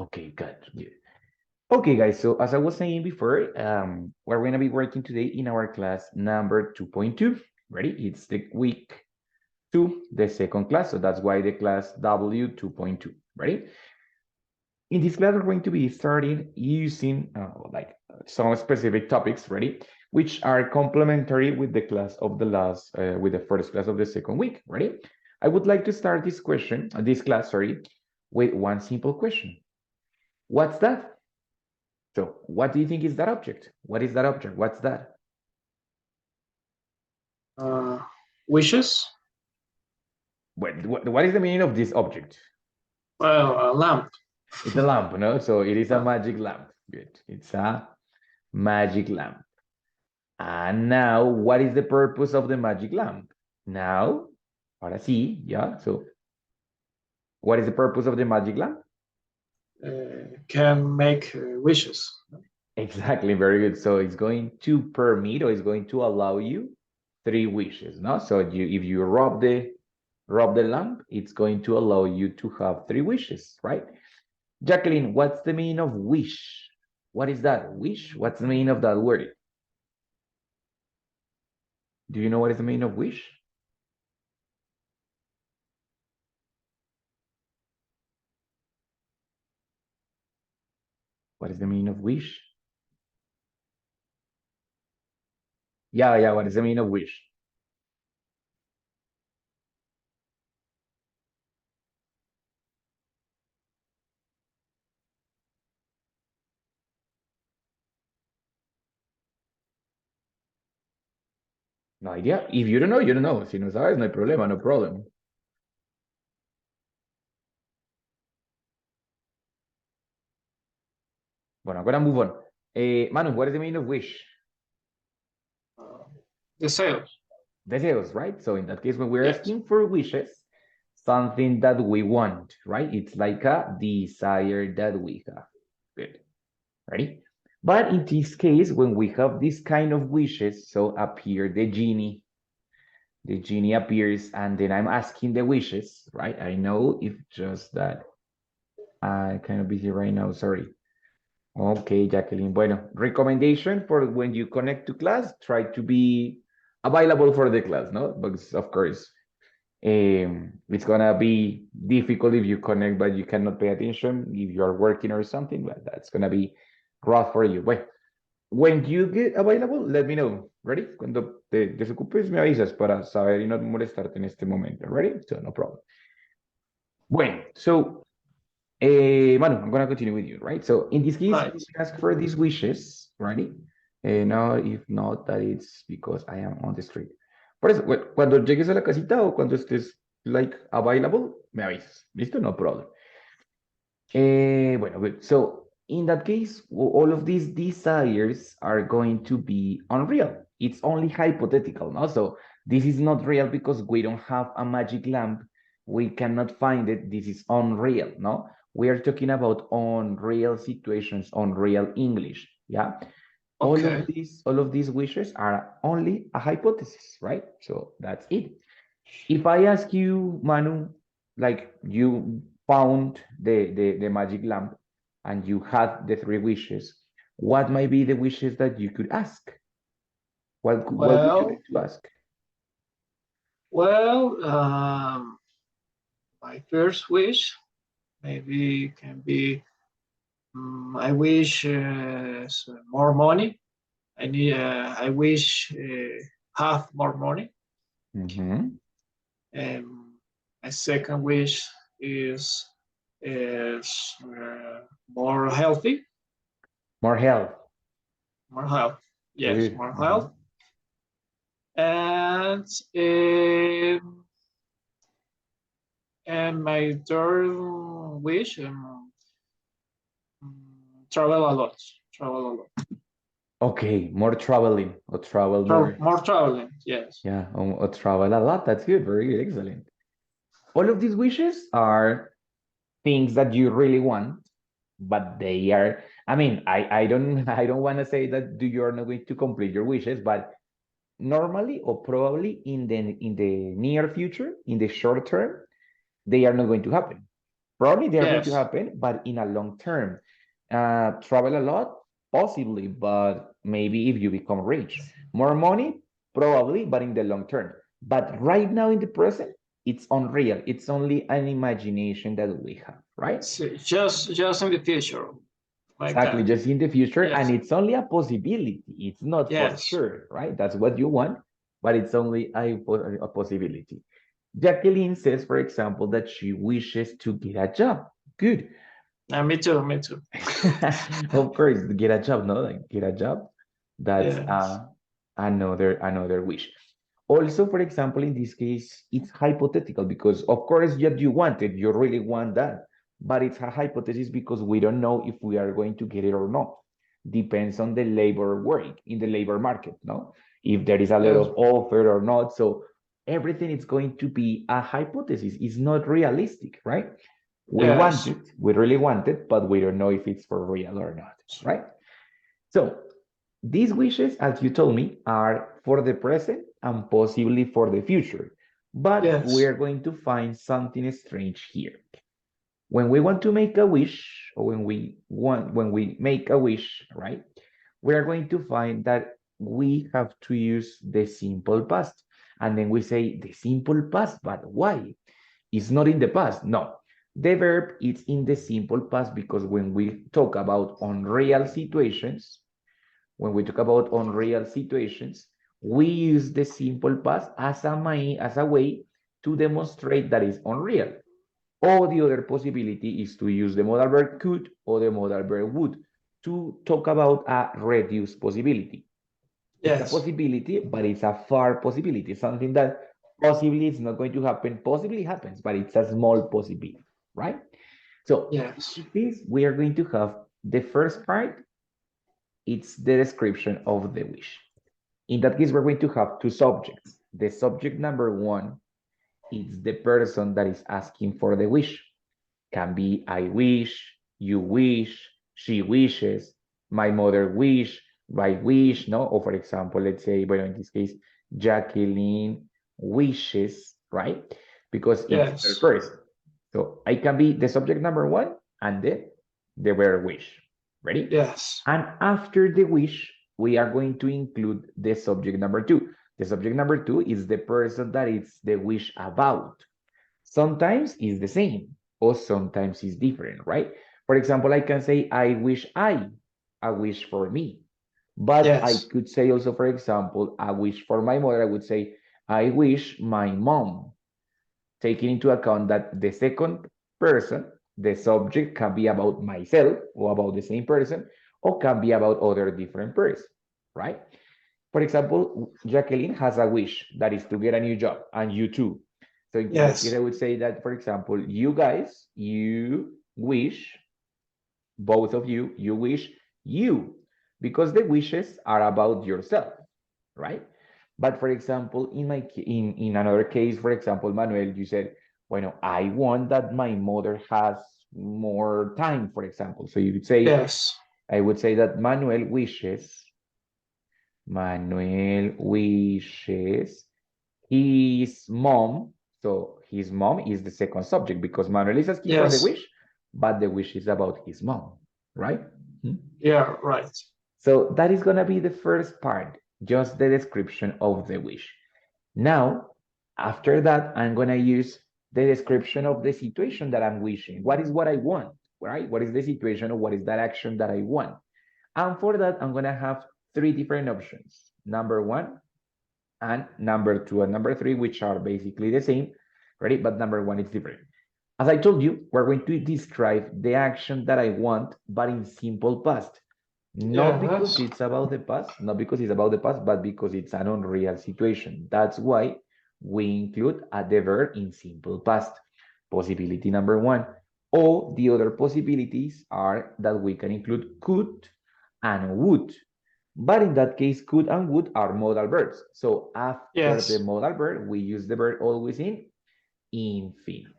Okay, good. Good. Okay, guys. So as I was saying before, we're going to be working today in our class number 2.2. Ready? It's the week 2, the second class. So that's why the class W2.2. Ready? In this class, we're going to be starting using like some specific topics, ready, which are complementary with the class of the last, with the first class of the second week, ready? I would like to start this class, sorry, with one simple question. What's that? So what do you think is that object? What is that object? What's that? Uh, Wishes? What is the meaning of this object? Well, a lamp. It's a lamp, no? So it is a magic lamp. Good. It's a magic lamp. And now, what is the purpose of the magic lamp? Now, ahora sí, yeah. So, what is the purpose of the magic lamp? Can make wishes. Exactly, very good. So it's going to permit or it's going to allow you 3 wishes, no? So if you rub the lamp, it's going to allow you to have 3 wishes, right? Jacqueline, what's the meaning of wish? What is that? Wish? What's the meaning of that word? Do you know what is the meaning of wish? What is the meaning of wish? Yeah, what is the meaning of wish? No idea. If you don't know, you don't know. Si no sabes, no hay problema, no problem. Bueno, I'm gonna move on. Manu, what is the meaning of wish? Uh, Deseos. Deseos, right? So in that case, when we're Yes. asking for wishes, something that we want, right? It's like a desire that we have. Good. Ready? But in this case, when we have this kind of wishes, so appear the genie appears, and then I'm asking the wishes, right? I know if just that I'm kind of busy right now, sorry. Okay, Jacqueline. Bueno, recommendation for when you connect to class, try to be available for the class, no? Because of course, it's gonna be difficult if you connect but you cannot pay attention if you are working or something, but that's gonna be rough for you. Well, when you get available, let me know. Ready? Cuando te desocupes, me avisas para saber y no molestarte en este momento. Ready? So no problem. Bueno, so Manu, I'm gonna continue with you, right? So in this case, Right. you ask for these wishes, right? No, if not, that it's because I am on the street. Por eso, cuando llegues a la casita o cuando estés like available, me avisas. ¿Listo? No problem. Bueno, good. So in that case, all of these desires are going to be unreal. It's only hypothetical, no? So this is not real because we don't have a magic lamp. We cannot find it. This is unreal, no? We are talking about unreal situations, unreal English. Yeah. Okay. All of these wishes are only a hypothesis, right? So that's it. If I ask you, Manu, like you found the magic lamp and you had the 3 wishes, what might be the wishes that you could ask? What would you Well, like to ask? well, my first wish maybe can be I wish more money. I wish have more money. Mm-hmm. And my second wish is more healthy, More health. more health. Yes, Good. more Mhm. health. And um, and my third wish, travel a lot. Travel a lot. Okay, more traveling or travel more. More traveling. Yes. Yeah, or travel a lot. That's good. Very good. Excellent. All of these wishes are things that you really want, but they are, I mean, I don't want to say that you're not going to complete your wishes, but normally or probably in the near future, in the short term, they are not going to happen, Probably they're going to Yes. happen, but in a long term. Travel a lot, possibly, but maybe if you become rich. More money, probably, but in the long term. But right now in the present, it's unreal. It's only an imagination that we have, right? So just in the future, like Exactly, that. just in the future, and Yes. it's only a possibility. It's not for Yes. sure, right? That's what you want, but it's only a possibility. Jacqueline says, for example, that she wishes to get a job. Good. Me too. Me too. Of course, get a job, no? Like get a job. That's Yes. another wish. Also, for example, in this case, it's hypothetical because, of course, yet you want it, you really want that, but it's a hypothesis because we don't know if we are going to get it or not. Depends on the labor work in the labor market, no? If there is a lot Yes. of offer or not. So everything is going to be a hypothesis. It's not realistic, right? We want Yes. it, we really want it, but we don't know if it's for real or not, right? So these wishes, as you told me, are for the present and possibly for the future. But Yes. we're going to find something strange here. When we want to make a wish, or when we make a wish, right? We are going to find that we have to use the simple past. And then we say the simple past, but why? It's not in the past. No. The verb is in the simple past because when we talk about unreal situations, we use the simple past as a way to demonstrate that it's unreal. Or the other possibility is to use the modal verb could or the modal verb would to talk about a reduced possibility. It's a Yes. possibility, but it's a far possibility, something that possibly it's not going to happen, possibly happens, but it's a small possibility, right? So Yes. in this, we are going to have the first part, it's the description of the wish. In that case, we're going to have two subjects. The subject number one is the person that is asking for the wish. Can be I wish, you wish, she wishes, my mother wish, I wish, no? Or for example, let's say, well, in this case, Jacqueline wishes, right? Because it's the Yes. person. So I can be the subject number one and the verb wish. Ready? Yes. And after the wish, we are going to include the subject number two. The subject number two is the person that it's the wish about. Sometimes it's the same, or sometimes it's different, right? For example, I can say, I wish a wish for me. But I Yes. could say also, for example, a wish for my mother, I would say, I wish my mom, taking into account that the second person, the subject can be about myself or about the same person, or can be about other different person, right? For example, Jacqueline has a wish that is to get a new job, and you too. So in that case, Yes. I would say that, for example, you guys, you wish, both of you, you wish you, because the wishes are about yourself, right? But for example, in another case, for example, Manuel, you said, bueno, I want that my mother has more time, for example. So you would say, Yes. I would say that Manuel wishes his mom. So his mom is the second subject because Manuel is asking for the Yes. wish, but the wish is about his mom, right? Hmm? Yeah. Right. So that is going to be the first part, just the description of the wish. Now, after that, I'm going to use the description of the situation that I'm wishing. What is what I want, right? What is the situation or what is that action that I want? And for that, I'm going to have three different options. Number one, and number two and number three, which are basically the same, right? But number one is different. As I told you, we're going to describe the action that I want, but in simple past. Not because Yes. it's about the past, not because it's about the past, but because it's an unreal situation. That's why we include the verb in simple past. Possibility number one. Or the other possibilities are that we can include could and would. But in that case, could and would are modal verbs. So after the Yes. modal verb, we use the verb always in infinitive.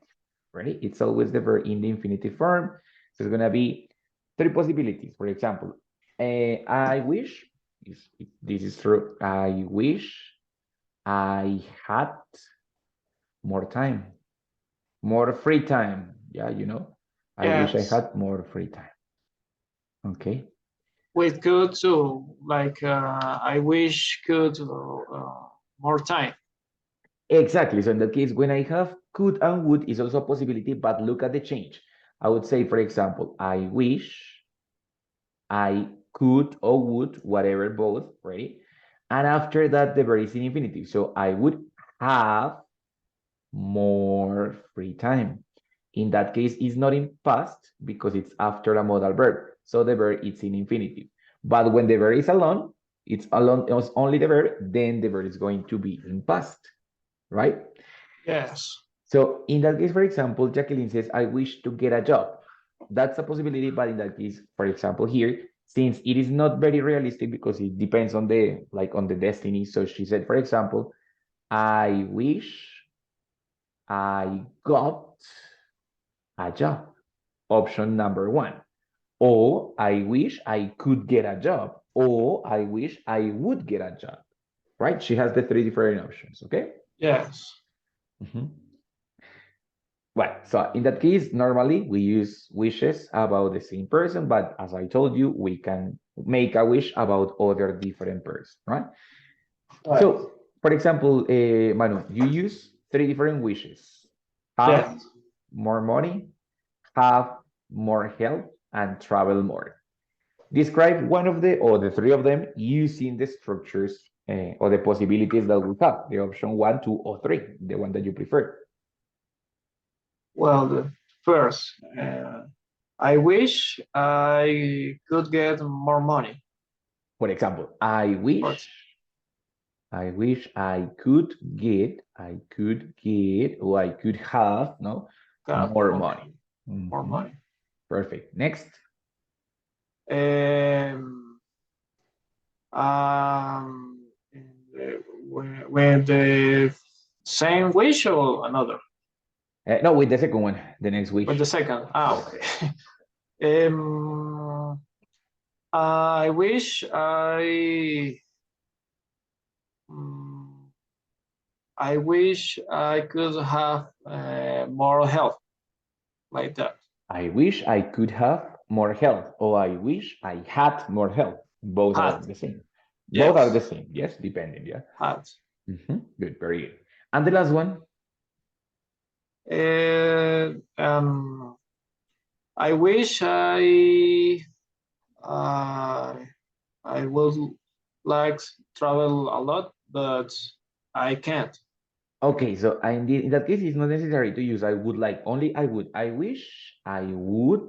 Right? It's always the verb in the infinitive form. So it's going to be three possibilities. For example, I wish, if this is true, I wish I had more time, more free time. Yeah, I wish I Yes. had more free time. Okay. With could too. Like I wish could more time. Exactly. So in that case, when I have could and would is also a possibility, but look at the change. I would say, for example, I wish I could or would, whatever, both, right? And after that, the verb is in infinitive. So I would have more free time. In that case, it's not in past because it's after a modal verb. So the verb is in infinitive. But when the verb is alone, it's only the verb, then the verb is going to be in past, right? Yes. So in that case, for example, Jacqueline says, I wish to get a job. That's a possibility, but in that case, for example, here, since it is not very realistic because it depends on the destiny. So she said, for example, I wish I got a job. Option number one. Or I wish I could get a job. Or I wish I would get a job. Right? She has the three different options. Okay. Yes. Well, so in that case, normally we use wishes about the same person, but as I told you, we can make a wish about other different person, right? Right. So, for example, Manu, you use three different wishes: have Yes. more money, have more health, and travel more. Describe one of the or the three of them using the structures or the possibilities that we have, the option one, two, or three, the one that you prefer. Well, the first, I wish I could get more money. For example, But I wish I could get, or I could have, no, got more more, money. more Mhm. money. Perfect. Next. Um, with the same wish or another? No, with the second one, the next With the wish. second. Okay. um, I wish mm, I wish I could have more health like that. I wish I could have more health, or I wish I had more health. Both are Had. the same. Both are the Yes. same. Yes, depending. Yeah. Had. Good. Very good. And the last one. Uh, um, I wish uh, I would like travel a lot, but I can't Okay, so in that case, it's not necessary to use I would like, only I would. I wish I would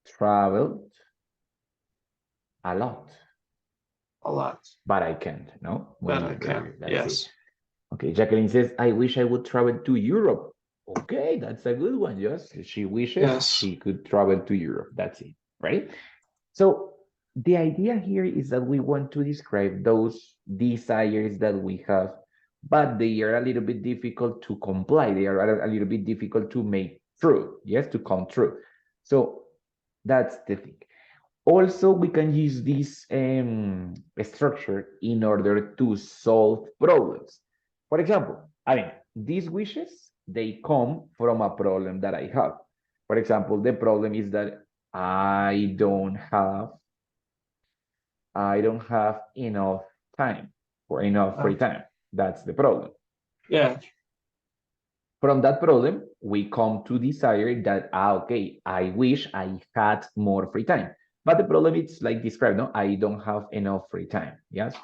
travel a lot, a lot, but I can't. No, but well, I very can. good. That's it. Yes. Okay, Jacqueline says, I wish I would travel to Europe. Okay, that's a good one. Yes, she wishes Yes. she could travel to Europe. That's it, right? So the idea here is that we want to describe those desires that we have, but they are a little bit difficult to comply. They are a little bit difficult to make true, yes, to come true. So that's the thing. Also, we can use this structure in order to solve problems. For example, I mean, these wishes, they come from a problem that I have. For example, the problem is that I don't have enough time or enough free time. That's the problem. Yeah. From that problem, we come to desire that, okay, I wish I had more free time. But the problem is like described, no, I don't have enough free time. Yes.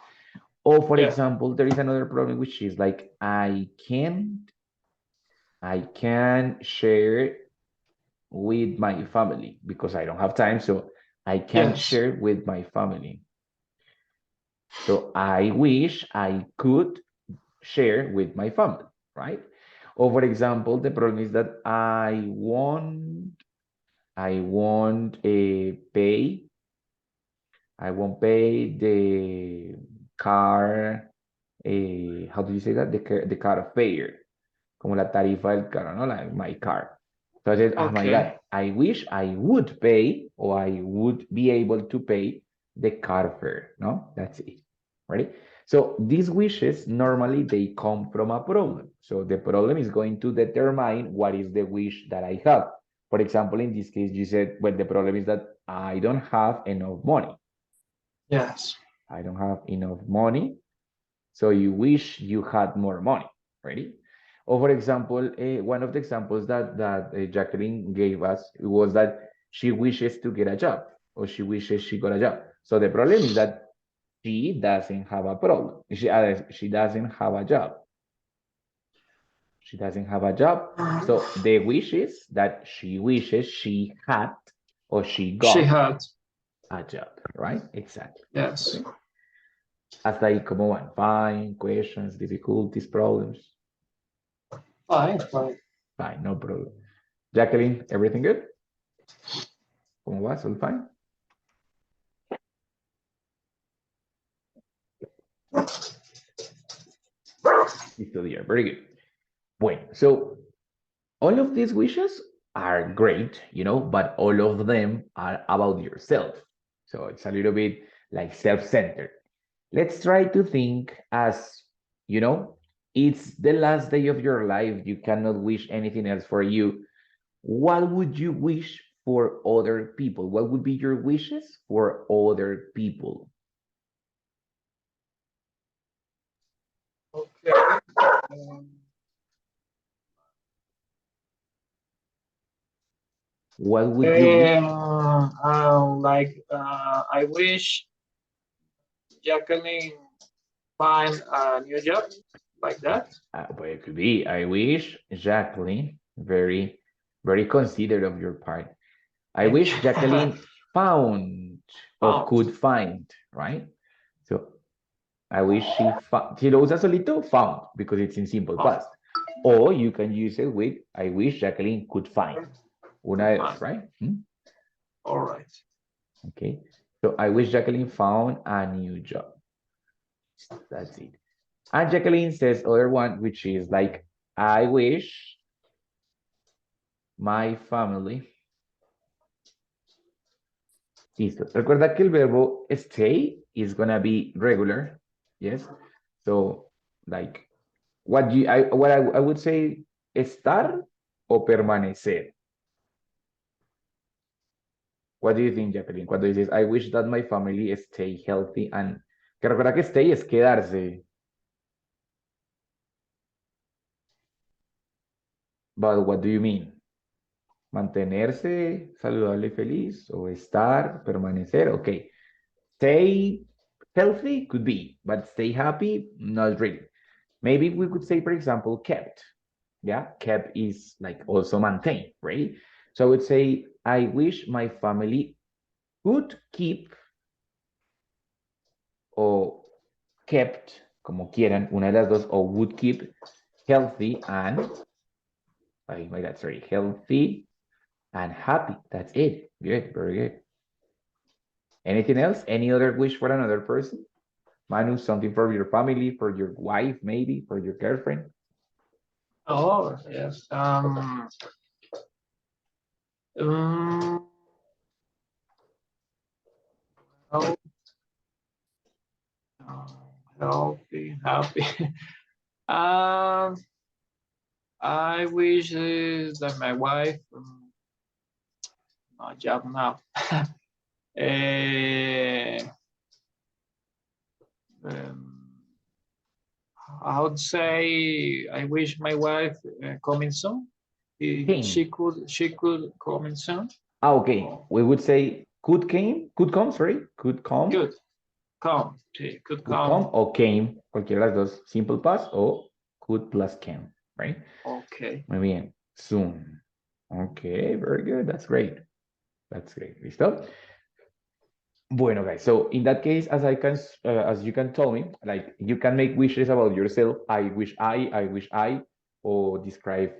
Or for Yeah. example, there is another problem which is like I can share with my family because I don't have time. So I can't Yes. share with my family. So I wish I could share with my family, right? Or for example, the problem is that I won't pay the car, how do you say that? The car fare, como la tarifa del carro, no? Like my car. So I said, oh my Okay. God, I wish I would pay or I would be able to pay the car fare, no? That's it, right? So these wishes, normally they come from a problem. So the problem is going to determine what is the wish that I have. For example, in this case, you said, well, the problem is that I don't have enough money. Yes. I don't have enough money. So you wish you had more money, right? Or for example, one of the examples that Jacqueline gave us was that she wishes to get a job, or she wishes she got a job. So the problem is that she doesn't have a problem. She doesn't have a job. She doesn't have a job. So the wish is that she wishes she had or she She got had. a job, right? Exactly. Yes. Okay. Hasta ahí como van. Fine, questions, difficulties, problems. Fine, fine. Fine, no problem. Jacqueline, everything good? ¿Cómo vas? All fine? Listo, dear. Very good. Bueno, so all of these wishes are great, but all of them are about yourself. So it's a little bit like self-centered. Let's try to think as, it's the last day of your life. You cannot wish anything else for you. What would you wish for other people? What would be your wishes for other people? Okay. What would you wish? I wish Jacqueline find a new job like that. But it could be, I wish Jacqueline, very, very considerate of your part. I Thank wish you. Jacqueline found or Found. could find, right? So I wish she found. Si lo usas solito, found, because it's in simple Found. past. Or you can use it with, I wish Jacqueline could find. Una de dos, right? All right. Okay. So I wish Jacqueline found a new job. That's it. And Jacqueline says other one, which is like, I wish my family. Listo. Recuerda que el verbo stay is gonna be regular. Yes. So like what I would say estar o permanecer. What do you think, Jacqueline? Cuando dices I wish that my family stay healthy and que recuerda que stay es quedarse. But what do you mean? Mantenerse saludable y feliz o estar, permanecer. Okay. Stay healthy could be, but stay happy, not really. Maybe we could say, for example, kept. Yeah, kept is like also maintained, right? So I would say, I wish my family could keep or kept, como quieran, una de las dos, or would keep healthy and, oh my God, sorry, healthy and happy. That's it. Good, very good. Anything else? Any other wish for another person? Manu, something for your family, for your wife, maybe, for your girlfriend? Oh, yes. Oh, healthy, happy. um, I wish that my wife, no job now. Eh, um, I would say I wish my wife coming soon. Came. She could coming soon. Ah, okay. We would say could come, sorry, could come, Good, come, she could could come, come. or came, cualquiera de las dos, simple past, o could plus can, right? Okay. Muy bien. Soon. Okay, very good. That's great. That's great. ¿Listo? Bueno, guys. So in that case, as you can tell me, like you can make wishes about yourself. I wish I, or describe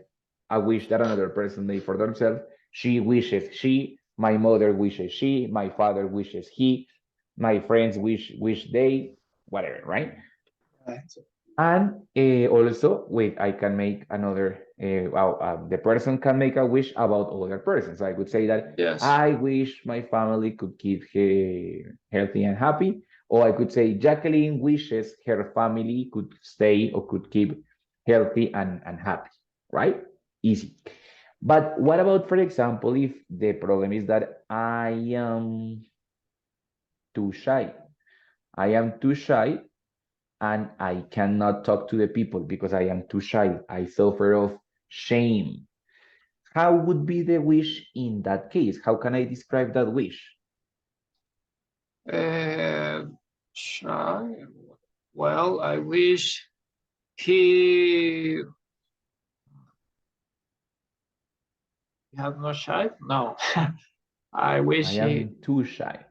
a wish that another person made for themselves. She wishes she. My mother wishes she. My father wishes he. My friends wish they. Whatever, right? Right. And also, wait, I can make another, the person can make a wish about other person. So I could say that Yes. I wish my family could keep healthy and happy. Or I could say Jacqueline wishes her family could stay or could keep healthy and happy, right? Easy. But what about, for example, if the problem is that I am too shy? I am too shy and I cannot talk to the people because I am too shy. I suffer of shame. How would be the wish in that case? How can I describe that wish? Uh, shy. Well, I wish he had no shy. No, I I wish he. am too shy.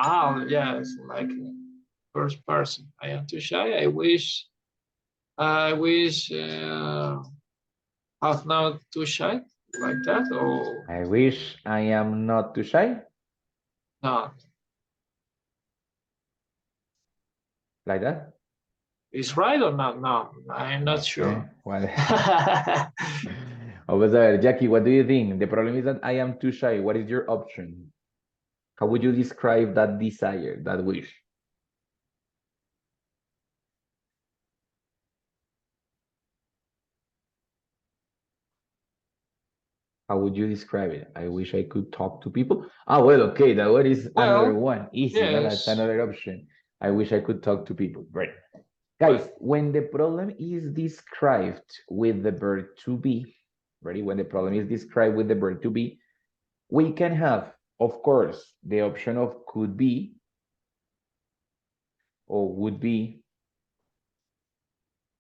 Oh, yes, like first person. I am too shy. I wish. I wish. Have not too shy like that, or I wish I am not too shy, not. like that. Is right or not? No, I'm not Okay, sure. well, vamos a ver, Jackie, what do you think? The problem is that I am too shy. What is your option? How would you describe that desire, that wish? How would you describe it? I wish I could talk to people. Ah, well, okay, that one is another Well, one. Easy, no? That's yes. another option. I wish I could talk to people. Right. Well, Guys, when the problem is described with the verb to be, ready? When the problem is described with the verb to be, we can have, of course, the option of could be or would be,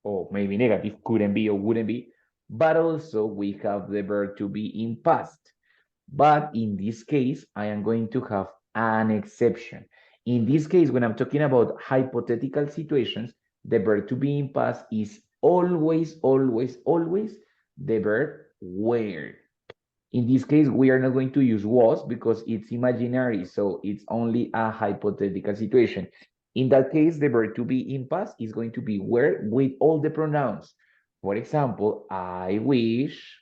or maybe negative, couldn't be or wouldn't be, but also we have the verb to be in past. But in this case, I am going to have an exception. In this case, when I'm talking about hypothetical situations, the verb to be in past is always, always, always the verb were. In this case, we are not going to use was because it's imaginary, so it's only a hypothetical situation. In that case, the verb to be in past is going to be were with all the pronouns. For example, I wish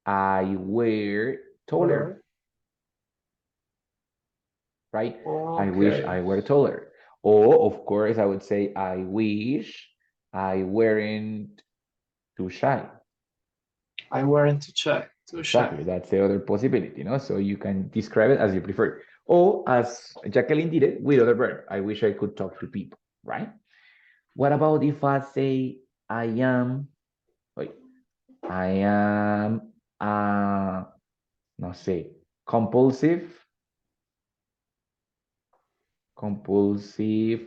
I were taller, where? right? I wish Okay. I were taller. Or, of course, I would say, I wish I weren't too shy. I weren't to check. Too shy. Exactly. That's the other possibility, you know? So you can describe it as you prefer. Or as Jacqueline did it with other verb. I wish I could talk to people, right? What about if I say, I am, wait, I am, no say, compulsive, compulsive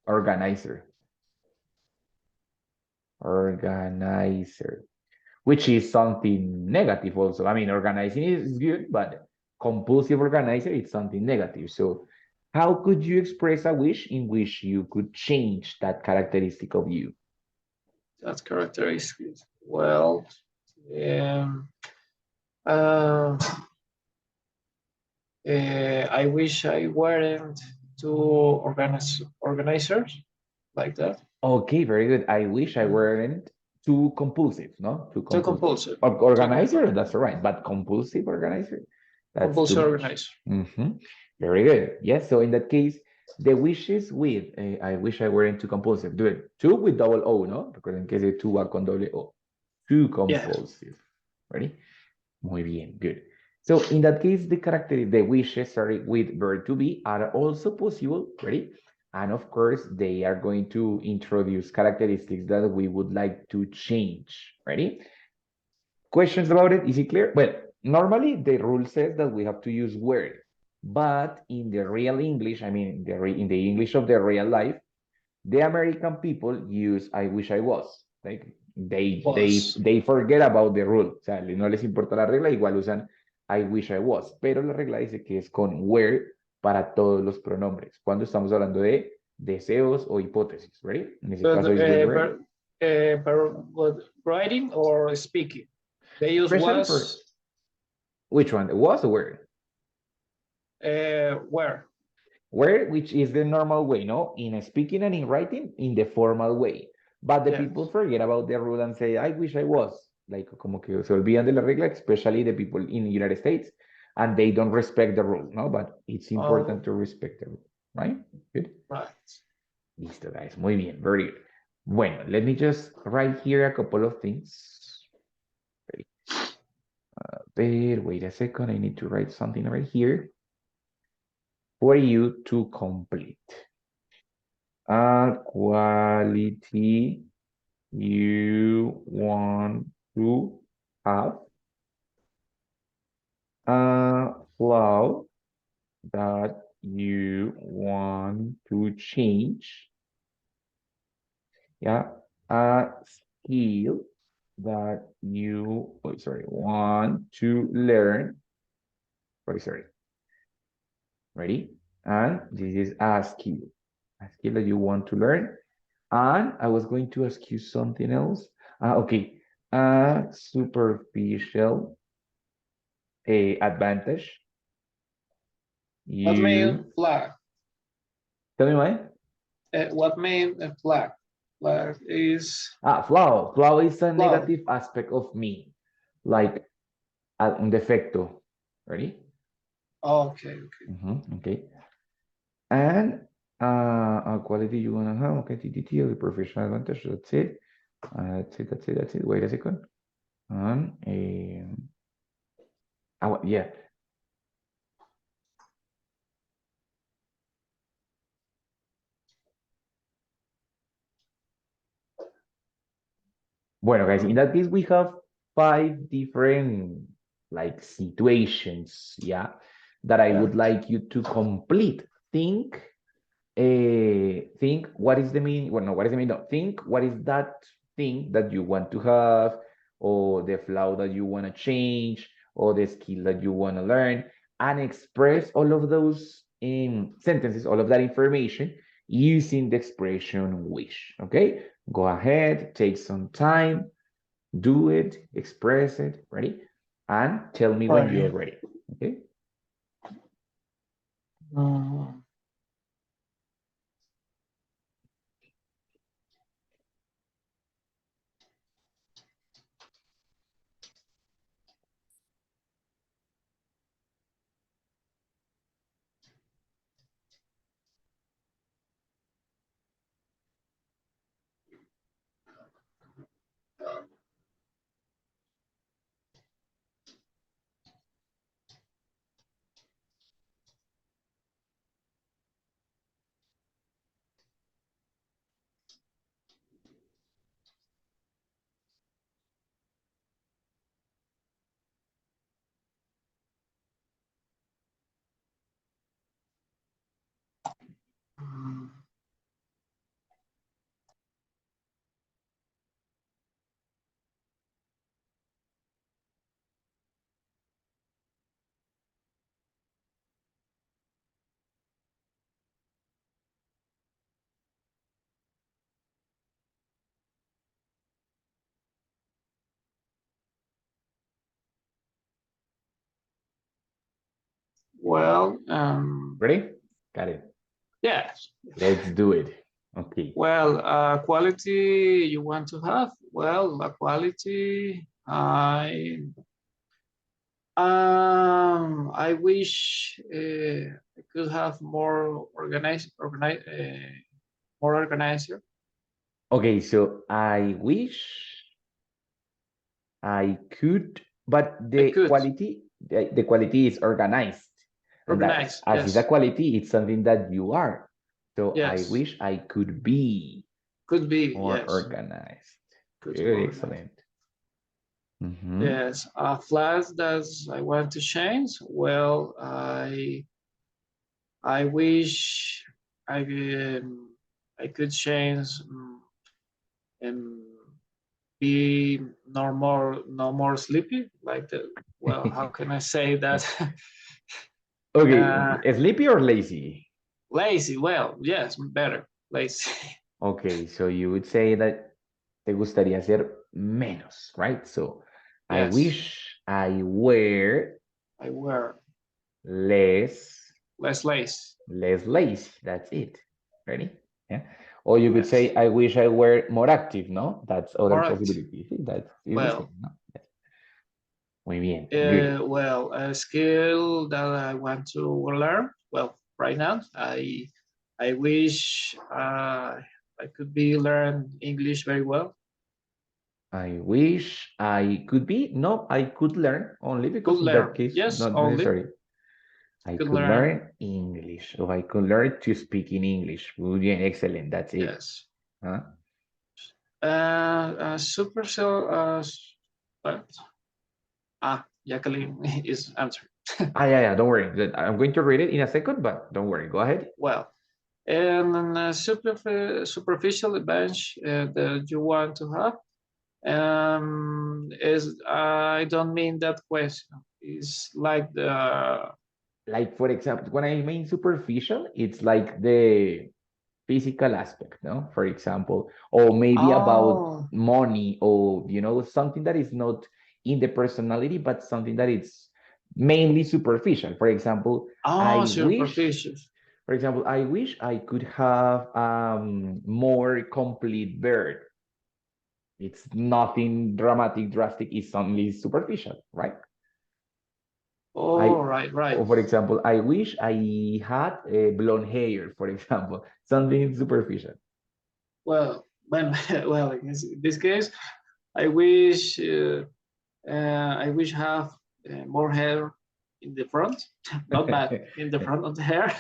organizer. Organizer, which is something negative also. I mean, organizing is good, but compulsive organizer is something negative. So how could you express a wish in which you could change that characteristic of you? That characteristic. Well, um, uh, I wish I weren't too organizers like that. Okay, very good. I wish I Mm. weren't too compulsive, no? Too Too compulsive. compulsive. Too Organizer, compulsive. that's all right. But compulsive organizer, that's too Compulsive much. organizer. Very good. Yes, so in that case, the wishes with I wish I weren't too compulsive. Do it. Two with double O, ¿no? Recuerden que ese two va con doble O. Too Yes. compulsive. Ready? Muy bien. Good. So in that case, the wishes, sorry, with verb to be are also possible. Ready? And of course, they are going to introduce characteristics that we would like to change. Ready? Questions about it? Is it clear? Well, normally the rule says that we have to use were, but in the real English, I mean, in the English of the real life, the American people use I wish I was. Like Was. they forget about the rule. O sea, no les importa la regla, igual usan I wish I was. Pero la regla dice que es con were para todos los pronombres. Cuando estamos hablando de deseos o hipótesis, ¿right? En ese But, caso es with were. but writing or speaking? They use Especially for was, which one? Was or were? where? Where, which is the normal way, no? In speaking and in writing, in the formal way. But the people Yes. forget about the rule and say, I wish I was. Like, como que se olvidan de la regla, especially the people in the United States, and they don't respect the rule, no? But it's important Oh, to respect the rule, right? Good. right. Listo, guys. Muy bien. Very good. Bueno, let me just write here a couple of things. Wait a second, I need to write something right here for you to complete. Quality you want to have, a flaw that you want to change, yeah, a skill that you, want to learn, sorry, ready? And this is a skill that you want to learn. And I was going to ask you something else. Okay, a superficial advantage. What You mean flag? tell me why. What mean a flag? Flag is Flaw. Flaw is a flaw. negative aspect of me, like un defecto. Ready? Okay, okay. Okay. And a quality you wanna have. Okay, TTT, the professional advantage. That's it. That's it. Wait a second. And yeah. Bueno, guys, in that case, we have 5 different like situations, yeah, that I would Yeah. like you to complete. Think what is the meaning, well, no, what is the meaning? No, think what is that thing that you want to have, or the flaw that you want to change, or the skill that you want to learn, and express all of those in sentences, all of that information using the expression wish. Okay, go ahead, take some time, do it, express it, ready? And tell me when you're Right. ready. Okay. Mm, mm. Well, Ready? Got it. yes. Let's do it. Okay. Well, quality you want to have? Well, a quality I wish I could have more more organizer. Okay, so I wish I could, but I the could quality, the quality is organized. And that organize. as is a Yes, quality, it's something that you are. So I yes, wish I could be could be. more Yes, organized. could Very organize. excellent. Mm-hmm. Yes, a flash that I want to change. Well, I wish I could change and be no more sleepy. Like the well, how can I say that? Okay, uh, sleepy or lazy? lazy. Well, yes, better lazy. Okay, so you would say that te gustaría ser menos, right? So I Yes, wish I were I wear less less lace. less lazy. That's it. Ready? Yeah. Or you could Yes, say, I wish I were more active, no? That's other more active. possibility. See, that is the same, Well, no? Yes. Muy bien. Good. well, a skill that I want to learn. Well, right now, I wish I could be learn English very well. I wish I could be. No, I could learn only Could because in that learn. case, Yes, not only necessary. I could could learn. learn English, or I could learn to speak in English. Yeah, excellent. That's it. Yes. Huh? Supercell. What? Jacqueline is answering. Yeah, yeah. Don't worry. I'm going to read it in a second, but don't worry. Go ahead. Well, and superficial advantage that you want to have is I don't mean that question. It's like the Like for example, when I mean superficial, it's like the physical aspect, no? For example, or maybe about oh money, or something that is not in the personality, but something that it's mainly superficial. For example, oh I wish, superficial. for example, I wish I could have more complete beard. It's nothing dramatic, drastic. It's only superficial, right? Oh I, right, right. or for example, I wish I had a blonde hair, for example, something superficial. Well, when well in this case, I wish I wish have more hair in the front, not bad in the front of the hair.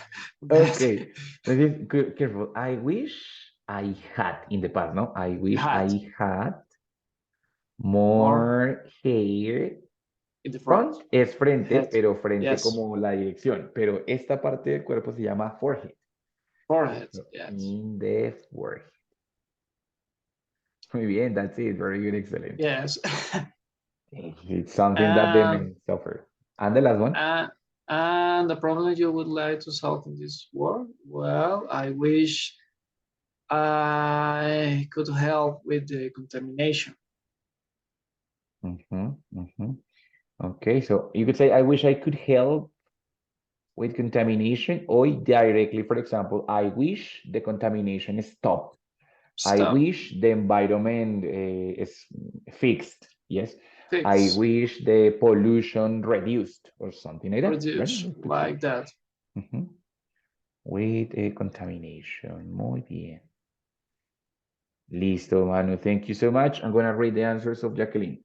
Okay, this is careful. I wish I had in the past, no? I wish Hat I had more more hair. in the front. Front es frente, Head. pero frente Yes. como la dirección. Pero esta parte del cuerpo se llama forehead. Forehead. So, Yes. in the forehead. Muy bien, that's it. Very good, excellent. Yes. It's something that the and men suffer. And the last one? and and the problem you would like to solve in this world? Well, I wish I could help with the contamination. Mhm, mhm. Okay, so you could say, I wish I could help with contamination, or directly, for example, I wish the contamination stopped. I Stop. wish the environment is fixed. Yes. I Fix. wish the pollution reduced, or something like that. Right? Reduce. You could say. Like that. Mhm. With a contamination. Muy bien. Listo, Manu. Thank you so much. I'm going to read the answers of Jacqueline.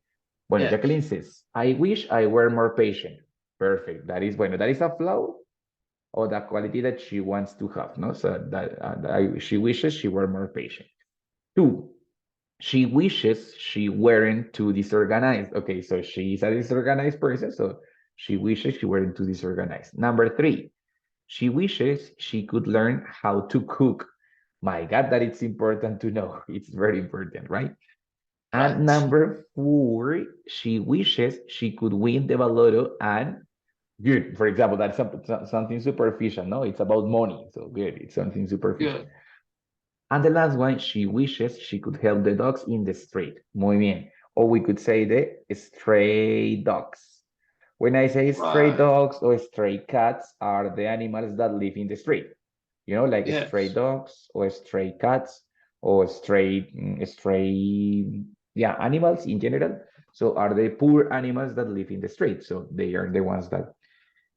Bueno, Yes. Jacqueline says, I wish I were more patient. Perfect. That is, bueno, that is a flaw or the quality that she wants to have, no? So she wishes she were more patient. Two, she wishes she weren't too disorganized. Okay, so she's a disorganized person, so she wishes she weren't too disorganized. Number three, she wishes she could learn how to cook. My God, that it's important to know. It's very important, right? And Right. number four, she wishes she could win the Baloto and good. For example, that's something superficial. No, it's about money. So good. It's something superficial. Good. And the last one, she wishes she could help the dogs in the street. Muy bien. Or we could say the stray dogs. When I say stray Right. dogs or stray cats are the animals that live in the street. Like stray Yes. dogs or stray cats or yeah, animals in general. So are the poor animals that live in the street. So they are the ones that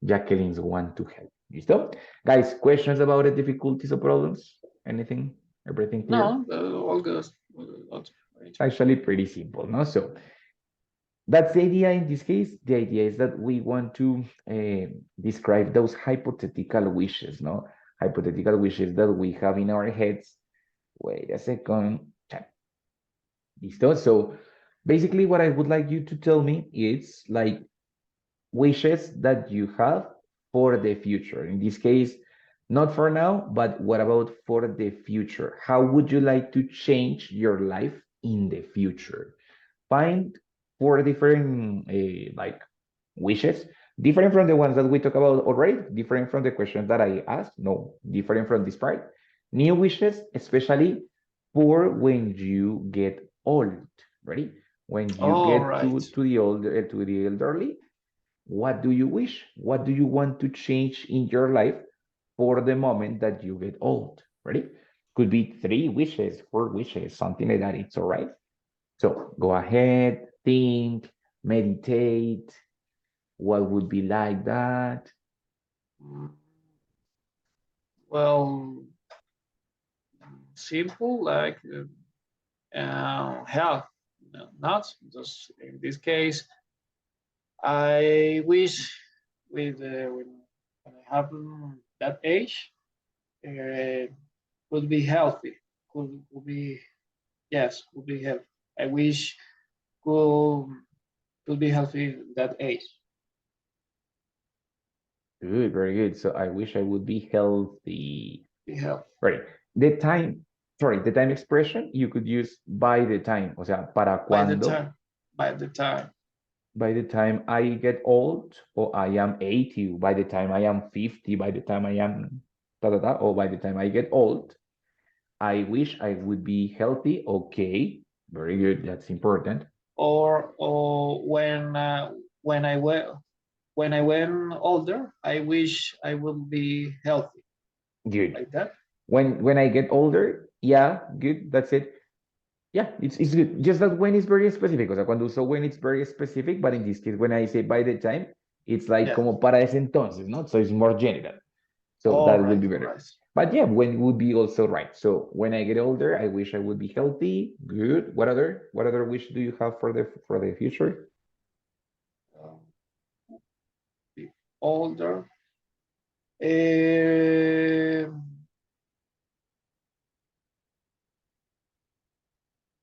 Jacqueline's want to help. Listo? Guys, questions about the difficulties or problems? Anything? Everything clear? No, all good. All good. It's actually pretty simple, no? So that's the idea in this case. The idea is that we want to describe those hypothetical wishes, no? Hypothetical wishes that we have in our heads. Wait a second. Listo? So basically what I would like you to tell me is like wishes that you have for the future. In this case, not for now, but what about for the future? How would you like to change your life in the future? Find four different like wishes, different from the ones that we talked about already, different from the questions that I asked. No, different from this part. New wishes, especially for when you get old. Ready? When you All get right. to the elderly, what do you wish? What do you want to change in your life for the moment that you get old? Ready? Could be 3 wishes, 4 wishes, something like that. It's all right. So go ahead, think, meditate. What would be like that? Mm, well, simple, like health. No, not just in this case. I wish when I have that age, could be healthy. Could be yes, could be healthy. I wish could could be healthy that age. Good, very good. So I wish I would be healthy. Be healthy Right. The time, sorry, the time expression you could use by the time. O sea, para by the cuando, time. By the time. by the time I get old, or I am 80, by the time I am 50, by the time I am da da da, or by the time I get old, I wish I would be healthy. Okay, very good. That's important. Or when when I went older, I wish I would be healthy Good. like that. When I get older, yeah, good. That's it. Yeah, it's good. Just that when it's very specific. O sea, cuando uso when it's very specific, but in this case, when I say by the time, it's like Yeah. como para ese entonces, no? So it's more general. So All that would right. be All better. right. But yeah, when would be also right. So when I get older, I wish I would be healthy. Good. What other wish do you have for the future? Um, be older. Um,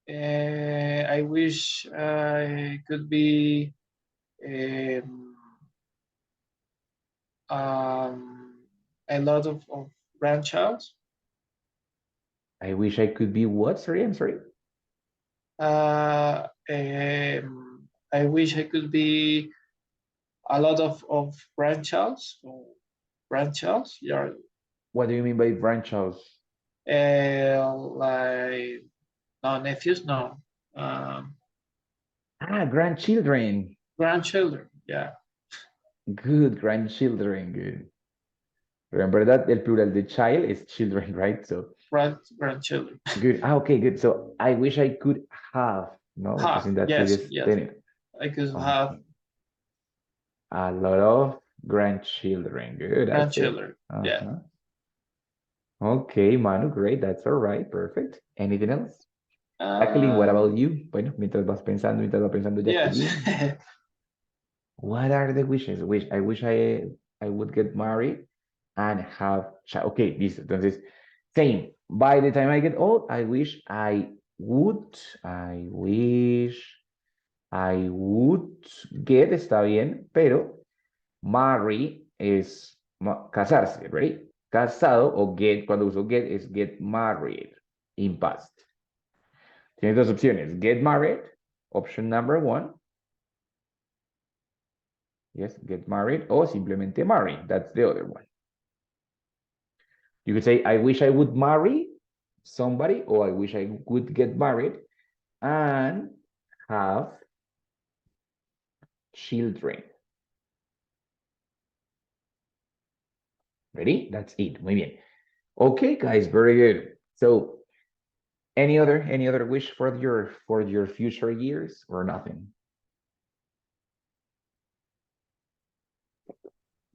I wish I could be um, um, a lot of grandchild. I wish I could be what? Sorry, I'm sorry. I wish I could be a lot of grandchilds. Grandchilds, yeah, What do you mean by branch house? like no nephews, no, um, Ah, grandchildren. grandchildren. Yeah, Good, grandchildren. Good. Remember that el plural de child is children, right? So grandchildren. good. Ah, okay, good. So I wish I could have, no, because Have in that case yes, it's yes. tener. I could have Okay. A lot of grandchildren. Good, that's it. grandchildren. Yeah. Uh-huh. Okay, Manu, great. That's all right. Perfect. Anything else? Jacqueline, what about Um. you? Bueno, mientras va pensando Yes. Jacqueline, what are the wishes? I wish I would get married and have child. Okay, this entonces same. By the time I get old, I wish I would get, está bien, pero marry es casarse, right? Casado o get, cuando uso get es get married in past. Tienes dos opciones, get married, option number one. Yes, get married or simplemente marry. That's the other one. You could say, I wish I would marry somebody, or I wish I would get married and have children. Ready? That's it. Muy bien. Okay, guys, very good. So, any other wish for your future years or nothing?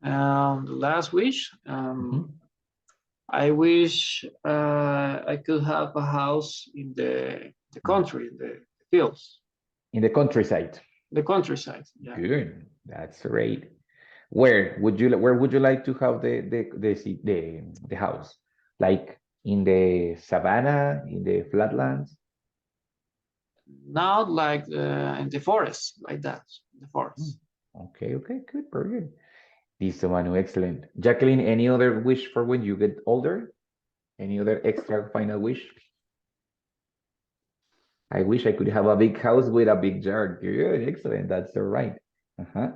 The last wish. Mhm. I wish I could have a house in the country, in the fields, In the countryside. the countryside. Yeah. Good. That's great. Where would you like to have the house? Like in the savannah, in the flatlands? Not like in the forest, like that. The Hmm. forest. Okay, okay, good, very good. Listo, Manu, excellent. Jacqueline, any other wish for when you get older? Any other extra final wish? I wish I could have a big house with a big yard. Good, excellent. That's all right. Uh-huh.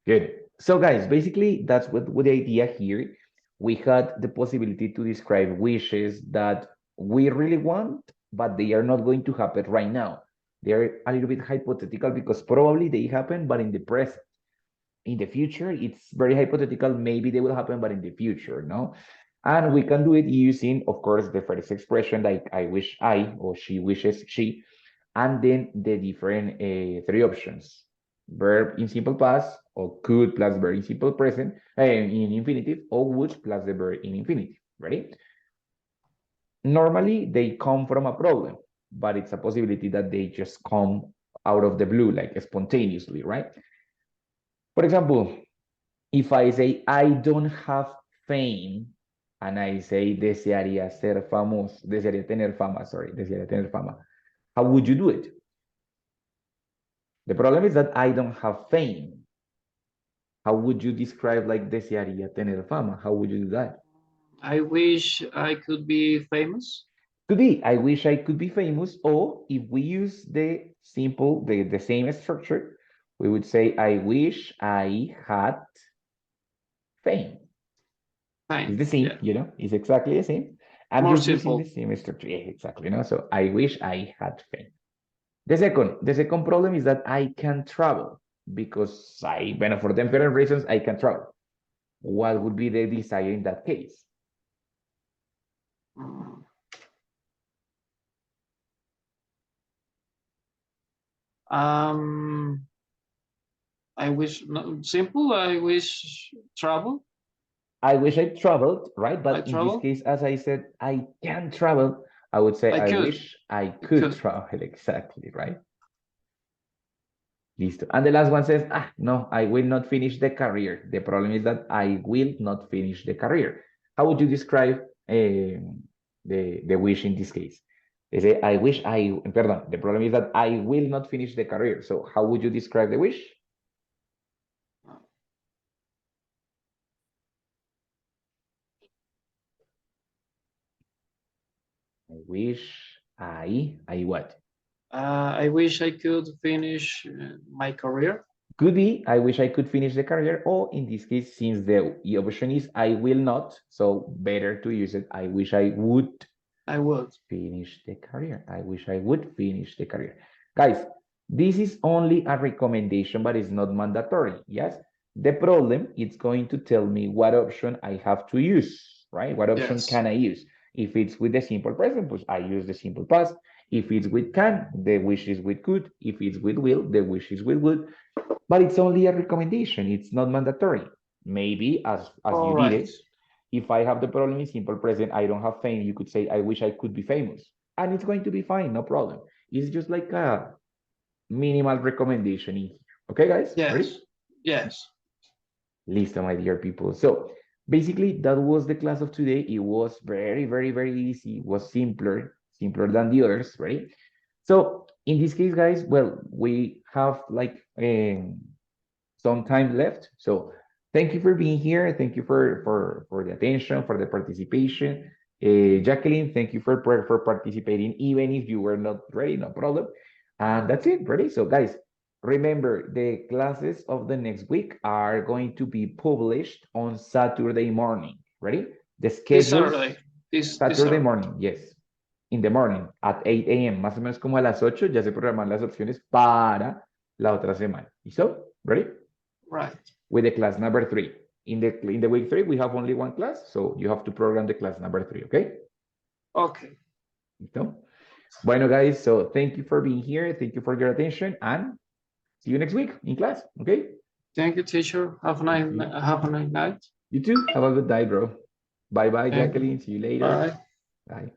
Good. So, guys, basically, that's what the idea here. We had the possibility to describe wishes that we really want, but they are not going to happen right now. They're a little bit hypothetical because probably they happen, but in the present. In the future, it's very hypothetical. Maybe they will happen, but in the future, no? And we can do it using, of course, the first expression, like I wish I, or she wishes she, and then the different three options: verb in simple past, or could plus verb in simple present, in infinitive, or would plus the verb in infinitive. Ready? normally they come from a problem, but it's a possibility that they just come out of the blue, like spontaneously, right? For example, if I say I don't have fame and I say desearía ser famoso, desearía tener fama, sorry, desearía tener fama, how would you do it? The problem is that I don't have fame. How would you describe like desearía tener fama? How would you do that? I wish I could be famous. Could be, I wish I could be famous, or if we use the simple, the same structure, we would say, I wish I had fame. Fame. It's the same, Yeah. you know, it's exactly the same. I'm More just using the simple. same structure. Yeah, exactly, you know, so I wish I had fame. The second problem is that I can travel because well, for different reasons, I can travel. What would be the desire in that case? Mm. Um, I wish no, simple. I wish travel. I wish I traveled, right? I But in this travel. case, as I said, I can travel. I would say, I I could. wish I I could could. travel. Exactly, right? Listo. And the last one says, no, I will not finish the career. The problem is that I will not finish the career. How would you describe the wish in this case? They say, I wish perdón, the problem is that I will not finish the career. So how would you describe the wish? I wish I what? I wish I could finish my career. Could be, I wish I could finish the career, or in this case, since the option is I will not, so better to use it, I wish I would I would. finish the career. I wish I would finish the career. Guys, this is only a recommendation, but it's not mandatory, yes? The problem, it's going to tell me what option I have to use, right? What option Yes. can I use? If it's with the simple present, pues I use the simple past. If it's with can, the wish is with could. If it's with will, the wish is with would. But it's only a recommendation. It's not mandatory. Maybe as All you did right. it, if I have the problem in simple present, I don't have fame, you could say, I wish I could be famous. And it's going to be fine, no problem. It's just like a minimal recommendation in here. Okay, guys? Ready? Yes. Yes. Listo, my dear people. So basically, that was the class of today. It was very, very, very easy. It was simpler than the others, right? So in this case, guys, well, we have like some time left. So thank you for being here. Thank you for the attention, for the participation. Jacqueline, thank you for participating, even if you were not ready, no problem. And that's it, ready? So guys, remember the classes of the next week are going to be published on Saturday morning. Ready? The This schedules, Saturday. This Saturday Saturday. morning, yes. In the morning, at 8 a.m., más o menos como a las 8, ya se programan las opciones para la otra semana. ¿Listo? Ready? Right. With the class number 3. In the week 3, we have only one class, so you have to program the class number 3, okay? Okay. ¿Listo? Bueno, guys, so thank you for being here. Thank you for your attention, and see you next week in class, okay? Thank you, teacher. Have a nice night. You too. Have a good day, bro. Bye-bye, Thank you. Jacqueline. See you later. Bye. Bye.